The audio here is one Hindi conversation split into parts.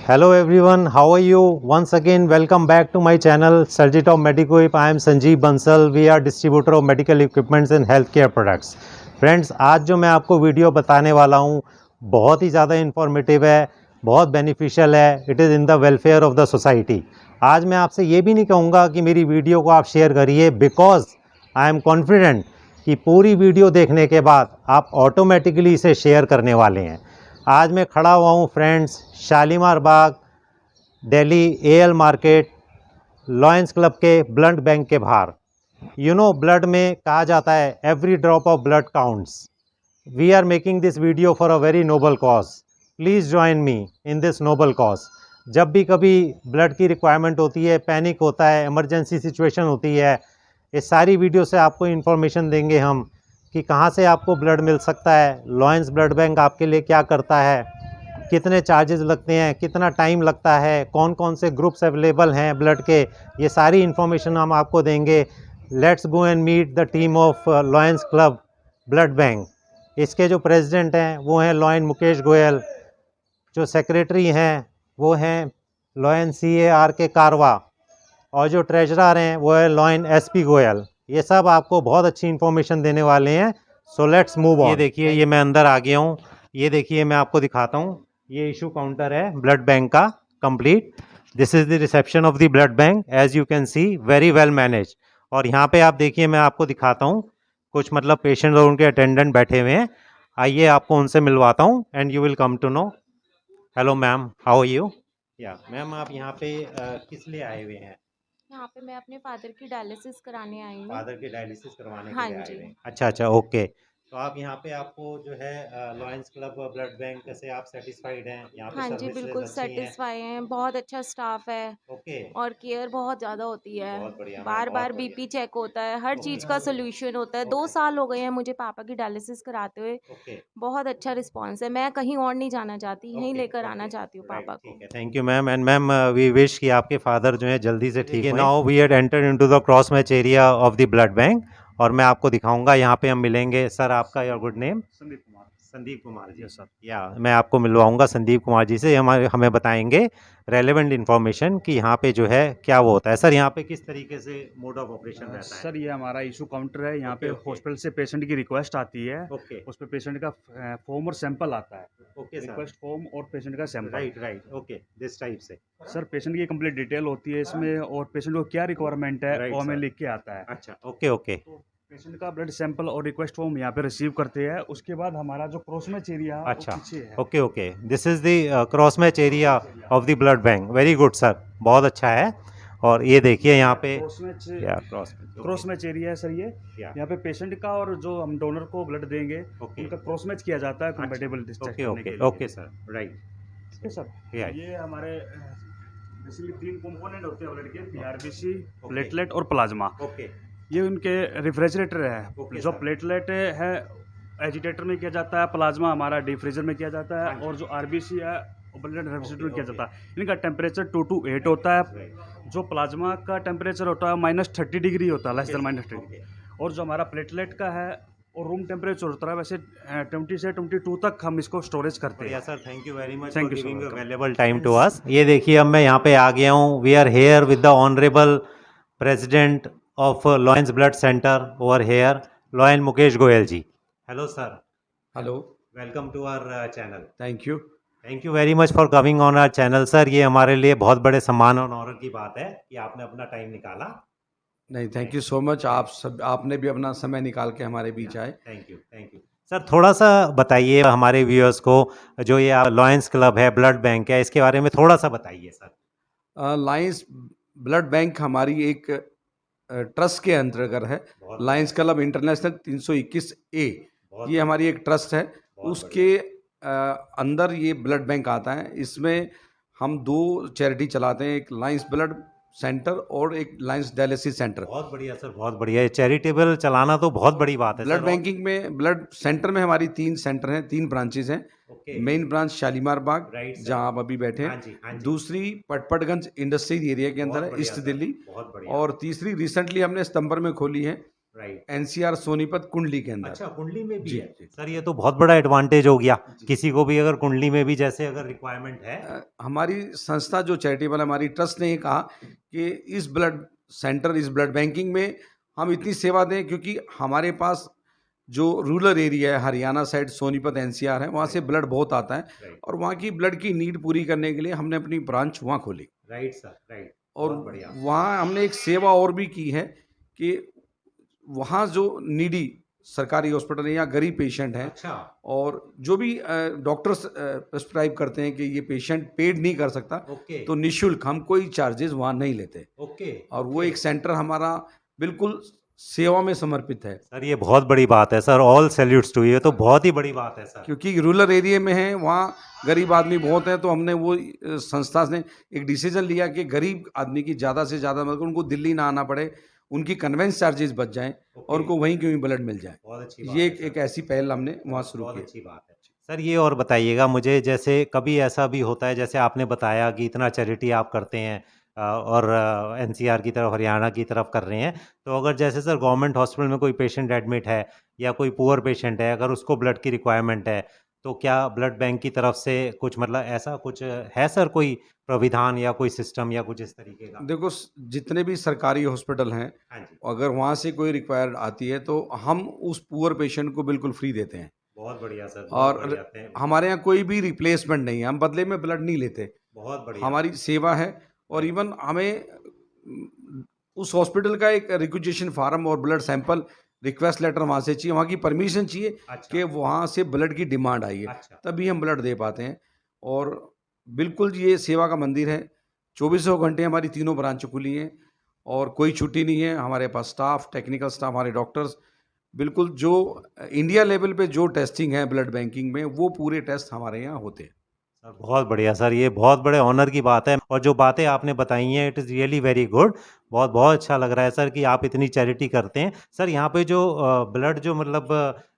Hello everyone, how are you? Once again, welcome back to my channel Surgitop Medicoip. I am Sanjeev Bansal. We are distributor of medical equipments and healthcare products. Friends, आज जो मैं आपको वीडियो बताने वाला हूँ बहुत ही ज़्यादा इन्फॉर्मेटिव है, बहुत बेनिफिशियल है. It is in the welfare of the society. आज मैं आपसे ये भी नहीं कहूँगा कि मेरी वीडियो को आप शेयर करिए, बिकॉज आई एम कॉन्फिडेंट कि पूरी वीडियो देखने के बाद आप ऑटोमेटिकली इसे शेयर करने वाले हैं. आज मैं खड़ा हुआ हूँ friends Shalimar Bagh Delhi AL market lions club के ब्लड बैंक के बाहर. ब्लड में कहा जाता है every drop of blood counts. We are making this video for a very noble cause. Please join me in this noble cause. जब भी कभी ब्लड की रिक्वायरमेंट होती है, पैनिक होता है, इमरजेंसी सिचुएशन होती है, ये सारी वीडियो से आपको इन्फॉर्मेशन देंगे हम कि कहाँ से आपको ब्लड मिल सकता है, लॉयंस ब्लड बैंक आपके लिए क्या करता है, कितने चार्जेस लगते हैं, कितना टाइम लगता है, कौन कौन से ग्रुप्स अवेलेबल हैं ब्लड के, ये सारी इन्फॉर्मेशन हम आपको देंगे. Let's go and meet the team of Lions club blood bank. इसके जो प्रेसिडेंट हैं वो हैं लॉयन मुकेश गोयल. जो सेक्रेटरी हैं वो हैं लॉयन CAR के कारवा. और जो ट्रेजरर हैं वो है लॉयन SP गोयल. ये सब आपको बहुत अच्छी इन्फॉर्मेशन देने वाले हैं. So let's move on. ये देखिए, ये मैं अंदर आ गया हूँ. ये देखिए, मैं आपको दिखाता हूँ. ये इशू काउंटर है ब्लड बैंक का complete. This is the reception of the blood bank. As you can see very well manage. और यहाँ पे आप देखिए, मैं आपको दिखाता हूँ कुछ पेशेंट और उनके अटेंडेंट बैठे हुए हैं. आइए आपको उनसे मिलवाता हूँ and you will come to know. Hello ma'am, how are you? Yeah ma'am, आप यहाँ पे किस लिए आए हुए हैं? यहाँ पे मैं अपने फादर की डायलिसिस कराने आई हूँ। फादर की डायलिसिस करवाने के हाँ लिए आए जी। हुए हैं. अच्छा अच्छा, ओके. तो आप यहाँ पे आपको जो है लॉयंस क्लब ब्लड बैंक से आप सेटिस्फाइड हैं? यहाँ पे हाँ जी, सर्विसेज बिल्कुल अच्छी हैं? सेटिस्फाई हैं, बहुत अच्छा स्टाफ है ओके. और केयर बहुत ज़्यादा होती है। बहुत बढ़िया मैम, बार बहुत बार बढ़िया. बीपी चेक होता है, हर ओके चीज़ का सोल्यूशन होता है। 2 ओके साल हो गए हैं मुझे पापा की डायलिसिस कराते हुए। ओके बहुत अच्छा रिस्पॉन्स है। मैं कहीं और नहीं जाना चाहती, यहीं ओके लेकर आना ओके. चाहती हूँ राइट, पापा ठीक को। है. Thank you ma'am. And ma'am, we wish कि आपके फादर जो है जल्दी से ठीक हो. Now we had entered into the cross match area of the blood bank. और मैं आपको दिखाऊंगा, यहाँ पे हम मिलेंगे. सर, आपका your good name? Sandeep Kumar. Sandeep Kumar ji. Yes sir. या मैं आपको मिलवाऊंगा संदीप कुमार जी से. हमें बताएंगे रेलेवेंट इन्फॉर्मेशन कि यहाँ पे जो है क्या वो होता है. सर, यहाँ पे किस तरीके से मोड ऑफ ऑपरेशन रहता है? सर, ये हमारा इशू काउंटर है। यहाँ ओके, पे ओके. हॉस्पिटल से पेशेंट की रिक्वेस्ट आती है। ओके उस पे पेशेंट का फॉर्म और सैंपल आता है। Okay sir. रिक्वेस्ट फॉर्म और पेशेंट का sample. Right right, okay. This type से. सर, पेशेंट की कंप्लीट डिटेल होती है इसमें और पेशेंट को क्या रिक्वायरमेंट है Right, वो हमें sir. लिख के आता है। अच्छा, ओके ओके. तो पेशेंट का ब्लड सैंपल और रिक्वेस्ट फॉर्म यहाँ पे रिसीव करते हैं। उसके बाद हमारा जो क्रॉस मैच एरिया है वो अच्छा, पीछे है। Okay okay. This is the cross match area of the blood bank. Very good sir, बहुत अच्छा है. और ये देखिए यहाँ पे क्रॉस मैच एरिया है सर ये। या यहाँ पे पेशेंट का और जो हम डोनर को ब्लड देंगे ओके उनका क्रॉस मैच किया जाता है कंपेटेबल डिस्चार्ज ओके करने के ओके लिए। Okay sir. राइट. ठीक है सर। या ये हमारे बेसिकली 3 कंपोनेंट होते हैं ब्लड के, PRBC, प्लेटलेट और प्लाज्मा। ओके ये उनके रेफ्रिजरेटर है। ओके जो सर. प्लेटलेट है एजिटेटर में किया जाता है, प्लाज्मा हमारा डिफ्रीजर में किया जाता हाँ है जी. और जो RBC है वो ब्लड रेफ्रिजरेटर में किया ओके, जाता है। इनका टेम्परेचर 2 to 8 होता है। राइट. जो प्लाज्मा का टेम्परेचर होता है -30 डिग्री होता है, लेस देन -30 डिग्री। ओके. और जो हमारा प्लेटलेट का है और रूम टेम्परेचर होता है वैसे 20 से 22 तक हम इसको स्टोरेज करते हैं। बढ़िया sir, thank you very much Thank for you, sir. Giving Welcome. Available time to us. ये देखिए, अब मैं यहाँ पे आ गया हूँ. We are here with the honourable president of Lions blood centre over here, lion Mukesh Goyal ji. Hello sir, hello, welcome to our channel. Thank you. Thank you very much for coming on our channel sir. ये हमारे लिए बहुत बड़े सम्मान और ऑनर की बात है कि आपने अपना टाइम निकाला. नहीं, थैंक यू सो मच। आपने भी अपना समय निकाल के हमारे बीच आए। Thank you sir. थोड़ा सा बताइए हमारे व्यूअर्स को, जो ये लॉयंस क्लब है, ब्लड बैंक है, इसके बारे में थोड़ा सा बताइए सर. लायंस ब्लड बैंक हमारी एक ट्रस्ट के अंतर्गत है। बहुत लायंस क्लब इंटरनेशनल 321A, बहुत ये हमारी एक ट्रस्ट है। बहुत उसके अंदर ये ब्लड बैंक आता है। इसमें हम 2 चैरिटी चलाते हैं, एक लायंस ब्लड सेंटर और एक लायंस डायलिसिस सेंटर। बहुत बढ़िया सर, बहुत बढ़िया. ये चैरिटेबल चलाना तो बहुत बड़ी बात है ब्लड सर. बैंकिंग में ब्लड सेंटर में हमारी 3 सेंटर हैं, 3 ब्रांचेस हैं। ओके. मेन ब्रांच शालीमार बाग, राइट सर. जहां आप अभी बैठे हाँ हैं। जी, हाँ जी. दूसरी पटपटगंज इंडस्ट्रियल एरिया के अंदर बहुत है, बढ़िया ईस्ट सर, दिल्ली। बहुत बढ़िया. और तीसरी रिसेंटली हमने सितंबर में खोली है, राइट। एनसीआर सोनीपत कुंडली के अंदर। अच्छा, कुंडली में भी जी, है। जी। सर ये तो बहुत बड़ा एडवांटेज हो गया। जी। किसी को भी अगर कुंडली में भी जैसे अगर रिक्वायरमेंट है। हमारी संस्था जो चैरिटेबल हमारी ट्रस्ट ने ये कहा कि इस ब्लड सेंटर, इस ब्लड बैंकिंग में हम इतनी सेवा दें, क्योंकि हमारे पास जो रूरल एरिया है, हरियाणा साइड सोनीपत एनसीआर है, वहाँ से ब्लड बहुत आता है राइट, और वहाँ की ब्लड की नीड पूरी करने के लिए हमने अपनी ब्रांच वहाँ खोली। Right sir, right. और बहुत बढ़िया। वहाँ हमने एक सेवा और भी की है कि वहाँ जो नीडी सरकारी हॉस्पिटल है या गरीब पेशेंट हैं, अच्छा, और जो भी डॉक्टर्स प्रिस्क्राइब करते हैं कि ये पेशेंट पेड नहीं कर सकता, ओके, तो निःशुल्क हम कोई चार्जेस वहाँ नहीं लेते। ओके। और वो ओके। एक सेंटर हमारा बिल्कुल सेवा में समर्पित है, सर ये बहुत बड़ी बात है सर, ऑल सैल्यूट्स टू, ये तो बहुत ही बड़ी बात है सर। क्योंकि रूरल एरिया में है, वहाँ गरीब आदमी बहुत हैं, तो हमने वो संस्था ने एक डिसीजन लिया कि गरीब आदमी की ज़्यादा से ज़्यादा मतलब उनको दिल्ली ना आना पड़े, उनकी कन्वेंस चार्जेस बच जाएँ और ओके। उनको वहीं के वहीं ब्लड मिल जाए। बहुत अच्छी बात ये है एक सर। एक ऐसी पहल हमने वहाँ शुरू बहुत की। अच्छी बात है। सर ये और बताइएगा मुझे, जैसे कभी ऐसा भी होता है जैसे आपने बताया कि इतना चैरिटी आप करते हैं और एनसीआर की तरफ, हरियाणा की तरफ कर रहे हैं, तो अगर जैसे सर गवर्नमेंट हॉस्पिटल में कोई पेशेंट एडमिट है या कोई पुअर पेशेंट है, अगर उसको ब्लड की रिक्वायरमेंट है, तो क्या ब्लड बैंक की तरफ से कुछ मतलब ऐसा कुछ है सर, कोई प्राविधान या कोई सिस्टम या कुछ इस तरीके का? देखो, जितने भी सरकारी हॉस्पिटल हैं, हाँ जी। अगर वहाँ से कोई रिक्वायर्ड आती है तो हम उस पुअर पेशेंट को बिल्कुल फ्री देते हैं। बहुत बढ़िया सर, बहुत और बढ़िया। हमारे यहाँ कोई भी रिप्लेसमेंट नहीं है, हम बदले में ब्लड नहीं लेते। बहुत बढ़िया। हमारी सेवा है। और राइट। इवन हमें उस हॉस्पिटल का एक रिक्विजिशन फार्म और ब्लड सैंपल रिक्वेस्ट लेटर वहाँ से चाहिए, वहाँ की परमिशन चाहिए अच्छा। कि वहाँ से ब्लड की डिमांड आई है, अच्छा। तभी हम ब्लड दे पाते हैं। और बिल्कुल ये सेवा का मंदिर है, चौबीसों घंटे हमारी तीनों ब्रांच खुली हैं और कोई छुट्टी नहीं है। हमारे पास स्टाफ, टेक्निकल स्टाफ, हमारे डॉक्टर्स, बिल्कुल जो इंडिया लेवल पे जो टेस्टिंग है ब्लड बैंकिंग में, वो पूरे टेस्ट हमारे यहाँ होते हैं। सर बहुत बढ़िया सर, ये बहुत बड़े ऑनर की बात है और जो बातें आपने बताई हैं it is really very good. बहुत बहुत अच्छा लग रहा है सर कि आप इतनी चैरिटी करते हैं। सर यहाँ पे जो ब्लड जो मतलब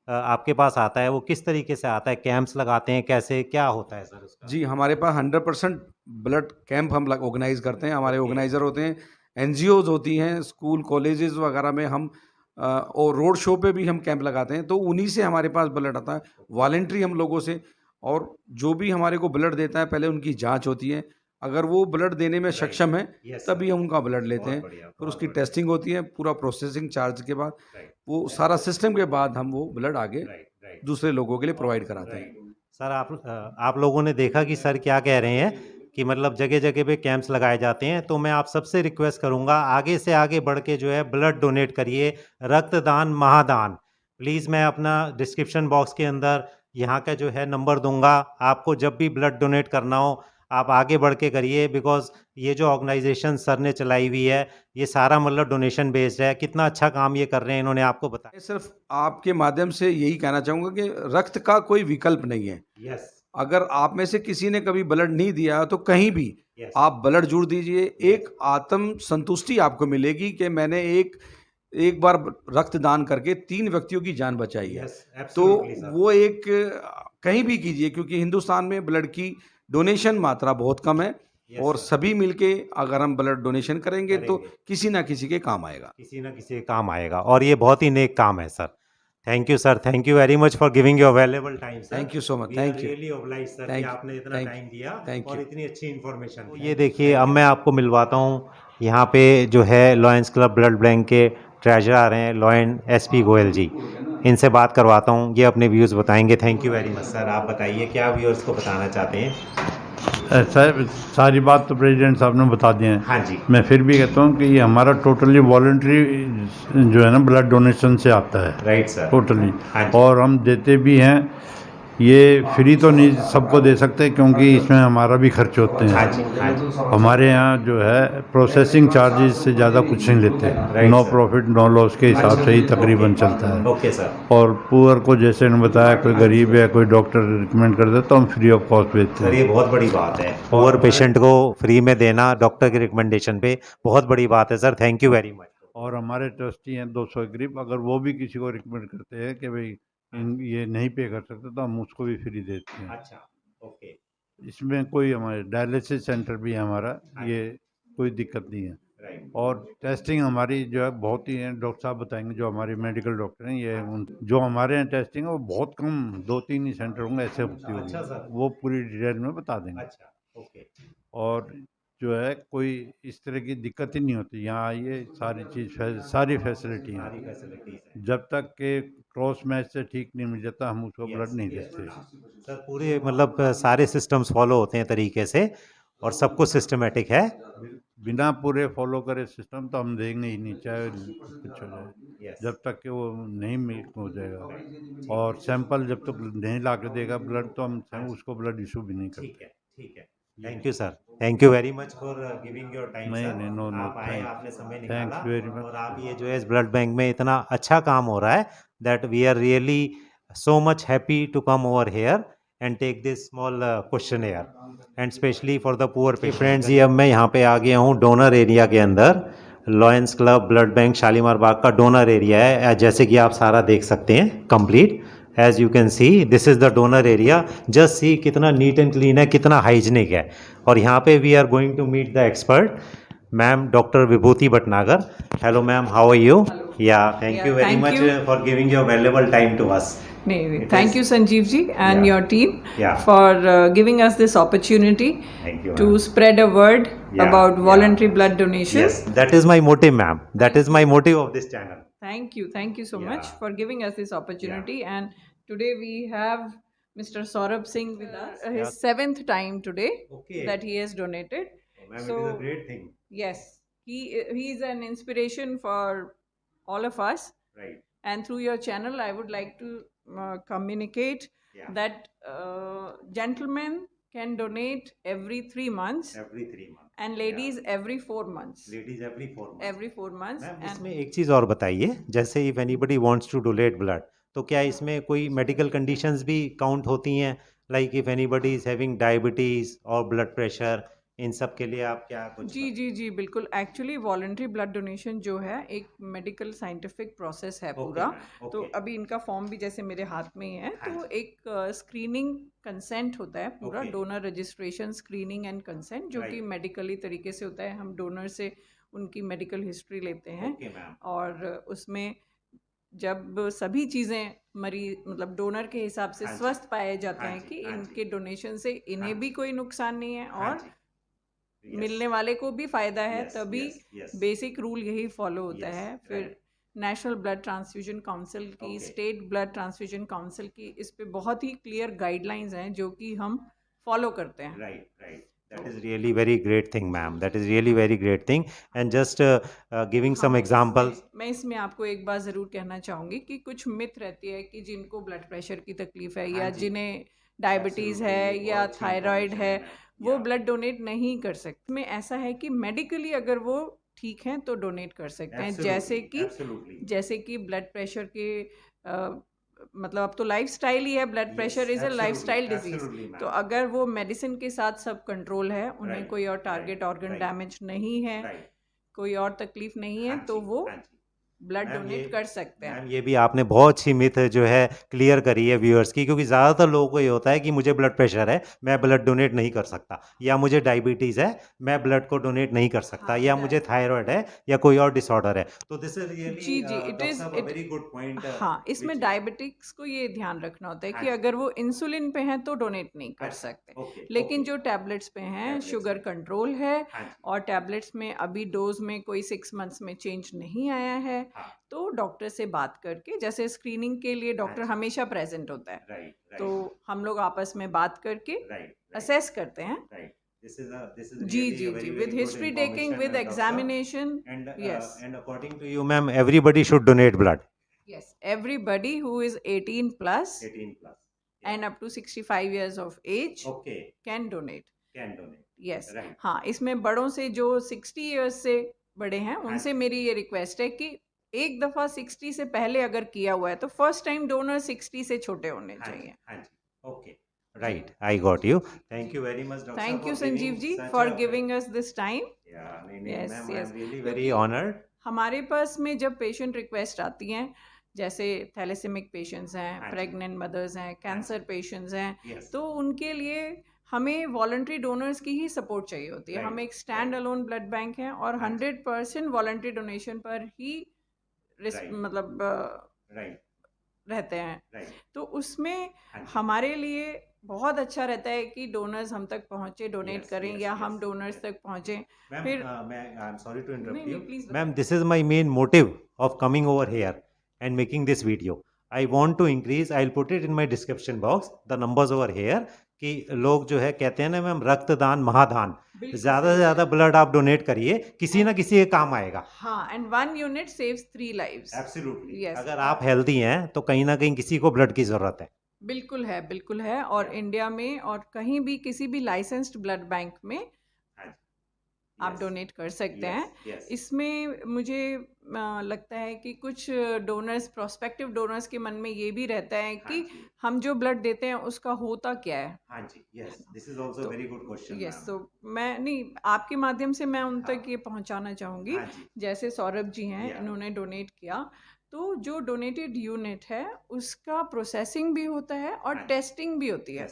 आपके पास आता है वो किस तरीके से आता है? कैंप्स लगाते हैं, कैसे क्या होता है सर उसका? जी, हमारे पास 100% ब्लड कैंप हम ऑर्गेनाइज़ करते हैं। हमारे ओके। ऑर्गेनाइज़र होते हैं, एनजीओज़ होती हैं, स्कूल, कॉलेजेस वगैरह में हम और रोड शो पे भी हम कैंप लगाते हैं, तो उन्हीं से हमारे पास ब्लड आता है। वॉलंटरी हम लोगों से, और जो भी हमारे को ब्लड देता है, पहले उनकी जाँच होती है। अगर वो ब्लड देने में राइट। सक्षम है, यस सर। तभी हम उनका ब्लड लेते बहुत हैं। बढ़िया, फिर बहुत उसकी बढ़िया। टेस्टिंग होती है, पूरा प्रोसेसिंग चार्ज के बाद, राइट, वो सारा सिस्टम के बाद हम वो ब्लड आगे राइट, राइट। दूसरे लोगों के लिए प्रोवाइड कराते हैं। राइट। सर आप लोगों ने देखा कि सर क्या कह रहे हैं कि मतलब जगह-जगह पे कैंप्स लगाए जाते हैं, तो मैं आप सबसे रिक्वेस्ट करूँगा आगे से आगे बढ़ के जो है ब्लड डोनेट करिए, रक्तदान महादान। प्लीज़ मैं अपना डिस्क्रिप्शन बॉक्स के अंदर यहाँ का जो है नंबर दूँगा, आपको जब भी ब्लड डोनेट करना हो, आप आगे बढ़ के करिए बिकॉज़ ये जो ऑर्गनाइज़ेशन सर ने चलाई हुई है, ये सारा मतलब डोनेशन बेस्ड है। कितना अच्छा काम ये कर रहे हैं, इन्होंने आपको बताया। मैं सिर्फ आपके माध्यम से यही कहना चाहूँगा कि रक्त का कोई विकल्प नहीं है। यस, अगर आप में से किसी ने कभी ब्लड नहीं दिया तो कहीं भी यस, आप ब्लड जरूर दीजिए। एक आत्म संतुष्टि आपको मिलेगी कि मैंने एक बार रक्तदान करके 3 व्यक्तियों की जान बचाई है। यस, तो एब्सोल्युटली सर। वो एक कहीं भी कीजिए, क्योंकि हिंदुस्तान में ब्लड की डोनेशन मात्रा बहुत कम है, यस और सर। सभी मिलके अगर हम ब्लड डोनेशन करेंगे तो करेंगे। किसी ना किसी के काम आएगा। किसी न किसी के काम आएगा और ये बहुत ही नेक काम है sir. Thank you sir, thank you very much for giving your valuable time sir. Thank you so much. We are thank you. Really obliged sir कि थैंक आपने इतना थैंक टाइम दिया थैंक और यू। इतनी अच्छी इन्फॉर्मेशन। तो ये देखिए अब मैं आपको मिलवाता हूँ यहाँ पे जो है लॉयंस क्लब ब्लड बैंक के ट्रेजरर हैं लॉयन एसपी गोयल जी। इनसे बात करवाता हूँ, ये अपने व्यूज़ बताएंगे। Thank you very much sir. आप बताइए क्या व्यूअर्स को बताना चाहते हैं? सर सारी बात तो प्रेसिडेंट साहब ने बता दी है। हाँ जी। मैं फिर भी कहता हूँ कि ये हमारा टोटली वॉलंटरी जो है ना ब्लड डोनेशन से आता है, राइट सर। टोटली। हाँ जी। और हम देते भी हैं, ये फ्री तो नहीं सबको दे सकते क्योंकि इसमें हमारा भी खर्च होते हाँ हैं। जी, हाँ जी। हमारे यहाँ जो है प्रोसेसिंग चार्जेस से ज़्यादा कुछ नहीं लेते, right no sir. Profit no loss के हिसाब से ही तकरीबन चलता है। Okay sir. और पुअर को जैसे ने बताया, कोई गरीब है, कोई डॉक्टर रिकमेंड कर दे तो हम फ्री ऑफ कॉस्ट भेजते सर हैं। ये बहुत बड़ी बात है, पुअर पेशेंट को फ्री में देना डॉक्टर के रिकमेंडेशन पे, बहुत बड़ी बात है sir. Thank you very much. और हमारे ट्रस्टी हैं 200 करीब, अगर वो भी किसी को रिकमेंड करते हैं कि भाई ये नहीं पे कर सकते तो हम उसको भी फ्री देते हैं। अच्छा, ओके। इसमें कोई हमारे डायलिसिस सेंटर भी है हमारा, हाँ। ये कोई दिक्कत नहीं है। राइट। और टेस्टिंग हमारी जो है बहुत ही है, डॉक्टर साहब बताएंगे जो हमारे मेडिकल डॉक्टर हैं, ये जो हमारे यहाँ टेस्टिंग है वो बहुत कम 2-3 ही सेंटर होंगे ऐसे होती अच्छा सर। होगी, वो पूरी डिटेल में बता देंगे। अच्छा, ओके। और जो है कोई इस तरह की दिक्कत ही नहीं होती, यहाँ आइए सारी फैसिलिटी हैं। सारी फैसिलिटीज हैं। जब तक के क्रॉस मैच से ठीक नहीं मिल जाता हम उसको ब्लड नहीं देते। सर पूरे मतलब सारे सिस्टम्स फॉलो होते हैं तरीके से और सब कुछ सिस्टमेटिक है। बिना पूरे फॉलो करे सिस्टम तो हम देंगे ही नहीं, चाहे कुछ हो जाए, जब तक कि वो नहीं मिल हो जाएगा। और सैंपल जब तक नहीं ला के देगा ब्लड तो हम उसको ब्लड इशू भी नहीं करते। ठीक है। Thank you sir, thank you very much for giving your time नहीं सर। नहीं, नो नो, आप आए, आपने समय निकाला थैंक्स वेरी मच। और आप ये जो है इस ब्लड बैंक में इतना अच्छा काम हो रहा है that we are really so much happy to come over here and take this small questionnaire and specially for the poor patients. Friends ये अब मैं यहाँ पे आ गया हूँ डोनर एरिया के अंदर। Lions club blood bank Shalimar Bagh का डोनर एरिया है, जैसे कि आप सारा देख सकते हैं complete. As you can see this is the donor area. Just see कितना नीट एंड क्लीन है, कितना हाइजीनिक है। और यहाँ पे we are going to meet the expert ma'am doctor Vibhuti Bhatnagar. Hello ma'am, how are you? Yeah thank you very thank much you. For giving your valuable time to us. Thank you, Sanjeev ji, and Yeah. your team Yeah. for giving us this opportunity Thank you, to ma'am. spread a word Yeah, about yeah. voluntary blood donation. Yes, that is my motive, ma'am. That is my motive of this channel. Thank you so much Yeah. for giving us this opportunity. And today we have Mr. Saurabh Singh with us. His Yeah. 7th time today Okay. that he has donated. Ma'am, So- it is a great thing. Yes, he is an inspiration for all of us. Right. And through your channel I would like to communicate Yeah. that gentlemen can donate every 3 months Every 3 months. and ladies every 4 months. Ladies every 4 months. Every 4 months. Ma'am And इसमें एक चीज़ और बताइए, जैसे if anybody wants to donate blood तो क्या इसमें कोई मेडिकल कंडीशंस भी काउंट होती हैं? Like if anybody is having diabetes और ब्लड प्रेशर, इन सब के लिए आप क्या कुछ जी बिल्कुल। एक्चुअली वॉलंटरी ब्लड डोनेशन जो है एक मेडिकल साइंटिफिक प्रोसेस है पूरा। तो अभी इनका फॉर्म भी जैसे मेरे हाथ में ही है। तो एक स्क्रीनिंग कंसेंट होता है पूरा, donor registration, screening and consent, जो कि मेडिकली तरीके से होता है। हम डोनर से उनकी मेडिकल हिस्ट्री लेते हैं और उसमें जब सभी चीज़ें मतलब डोनर के हिसाब से स्वस्थ पाए जाते हैं कि इनके डोनेशन से इन्हें भी कोई नुकसान नहीं है और मिलने वाले को भी फ़ायदा है, तभी बेसिक रूल यही फॉलो होता है। फिर नेशनल ब्लड ट्रांसफ्यूजन काउंसिल की, स्टेट ब्लड ट्रांसफ्यूजन काउंसिल की, इस पे बहुत ही क्लियर गाइडलाइंस हैं जो कि हम फॉलो करते हैं। Right. That is really very great thing, ma'am. That is really very great thing. And just giving some examples. मैं इसमें आपको एक बात ज़रूर कहना चाहूँगी कि कुछ मिथ रहती है कि जिनको ब्लड प्रेशर की तकलीफ़ है या जिन्हें डायबिटीज़ है या थायराइड है वो ब्लड डोनेट नहीं कर सकते। इसमें ऐसा है कि मेडिकली अगर वो ठीक हैं तो डोनेट कर सकते हैं। जैसे कि ब्लड प्रेशर के मतलब अब तो लाइफस्टाइल ही है, blood pressure is a lifestyle disease. तो अगर वो मेडिसिन के साथ सब कंट्रोल है, उन्हें कोई और टारगेट ऑर्गन डैमेज नहीं है, कोई और तकलीफ नहीं है, तो वो ब्लड डोनेट कर सकते हैं। ये भी आपने बहुत अच्छी मिथ जो है क्लियर करी है व्यूअर्स की, क्योंकि ज़्यादातर लोगों को ये होता है कि मुझे ब्लड प्रेशर है, मैं ब्लड डोनेट नहीं कर सकता, या मुझे डायबिटीज़ है, मैं ब्लड को डोनेट नहीं कर सकता, या मुझे थायराइड है या कोई और डिसऑर्डर है। तो this is really it is very good point. हाँ, इसमें डायबिटिक्स को ये ध्यान रखना होता है कि अगर वो इंसुलिन पे हैं तो डोनेट नहीं कर सकते, लेकिन जो टैबलेट्स पे हैं, शुगर कंट्रोल है और टैबलेट्स में अभी डोज में कोई 6 मंथ्स में चेंज नहीं आया है, तो डॉक्टर से बात करके, जैसे स्क्रीनिंग के लिए डॉक्टर हमेशा प्रेजेंट होता है, तो हम लोग आपस में बात करके असेस करते हैं। जी, with history taking, with examination. Yes. And according to you, ma'am, everybody should donate blood. Yes, everybody who is 18 plus and up to 65 years of age can donate. Yes. हाँ, इसमें बड़ों से जो 60 years से बड़े हैं उनसे मेरी ये रिक्वेस्ट है कि एक दफ़ा 60 से पहले अगर किया हुआ है तो फर्स्ट टाइम डोनर 60 से छोटे होने चाहिए। Right, I got you. Thank you very much, Doctor. Thank you, Sanjeev ji, for giving us this time. Yes, I'm really very honored. हमारे पास में जब पेशेंट रिक्वेस्ट आती हैं, जैसे थैलेसेमिक पेशेंट्स हैं, प्रेग्नेंट मदर्स हैं, कैंसर पेशेंट्स हैं, तो उनके लिए हमें वॉलंटरी डोनर्स की ही सपोर्ट चाहिए होती है। हम एक स्टैंड अलोन ब्लड बैंक हैं और 100% वॉलंटरी डोनेशन पर ही मतलब रहते हैं। तो उसमें हमारे लिए बहुत अच्छा रहता है कि डोनर्स हम तक पहुंचे, डोनेट करें या हम डोनर्स तक पहुंचे। फिर I am sorry to interrupt नहीं, you please ma'am, this is my main motive of coming over here and making this video. I want to increase, I will put it in my description box the numbers over here, कि लोग जो है कहते हैं ना मैम, रक्तदान महादान, ज़्यादा से ज़्यादा ब्लड आप डोनेट करिए, किसी ना किसी के काम आएगा। हाँ, and 1 unit saves 3 lives. Absolutely, Yes. अगर आप हेल्दी हैं तो कहीं ना कहीं किसी को ब्लड की ज़रूरत है। बिल्कुल है, बिल्कुल है। और इंडिया में और कहीं भी किसी भी लाइसेंस्ड ब्लड बैंक में आप डोनेट कर सकते हैं। इसमें मुझे लगता है कि कुछ डोनर्स, प्रोस्पेक्टिव डोनर्स के मन में ये भी रहता है कि हम जो ब्लड देते हैं उसका होता क्या है। हाँ जी, yes, this is also very good question. Yes, तो मैं नहीं, आपके माध्यम से मैं उन तक ये पहुंचाना चाहूँगी। हाँ जी। जैसे सौरभ जी हैं, इन्होंने डोनेट किया, तो जो डोनेटेड यूनिट है उसका प्रोसेसिंग भी होता है और टेस्टिंग भी होती है।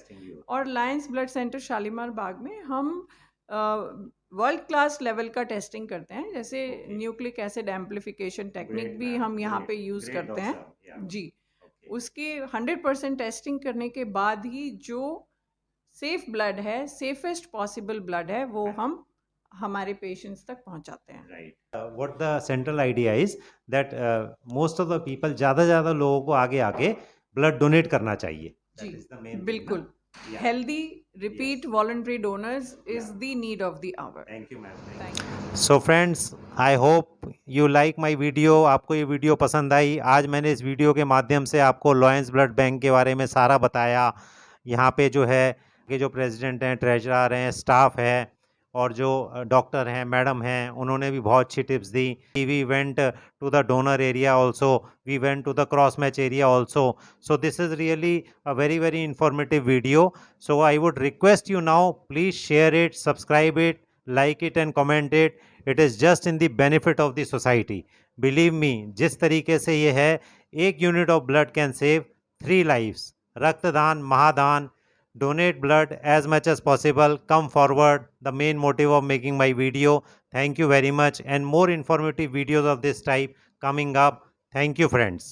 और लायंस ब्लड सेंटर शालीमार बाग में हम वर्ल्ड क्लास लेवल का टेस्टिंग करते हैं। जैसे न्यूक्लिक एसिड एम्प्लीफिकेशन टेक्निक भी हम यहाँ पे यूज़ करते हैं जी। उसके 100% टेस्टिंग करने के बाद ही जो सेफ ब्लड है, सेफेस्ट पॉसिबल ब्लड है, वो हम हमारे पेशेंट्स तक पहुंचाते हैं। Right, what the central idea is that most of the people, ज़्यादा से ज़्यादा लोगों को आगे आके ब्लड डोनेट करना चाहिए। जी, बिल्कुल। Healthy repeat voluntary donors is the need of the hour. Thank you ma'am. Thank you. So friends, I hope you like my video. आपको ये वीडियो पसंद आई। आज मैंने इस वीडियो के माध्यम से आपको लायंस ब्लड बैंक के बारे में सारा बताया। यहाँ पे जो है कि जो प्रेसिडेंट हैं, ट्रेजरर हैं, स्टाफ है और जो डॉक्टर हैं, मैडम हैं, उन्होंने भी बहुत अच्छी टिप्स दी। We went to the donor area also, we went to the cross match area also. So this is really a very informative video. So I would request you now, please share it, subscribe it, like it and comment it. It is just in the benefit of the society. Believe me, जिस तरीके से ये है, 1 unit of blood can save 3 lives. रक्तदान महादान, donate blood as much as possible, come forward, the main motive of making my video. Thank you very much, and more informative videos of this type coming up. Thank you friends.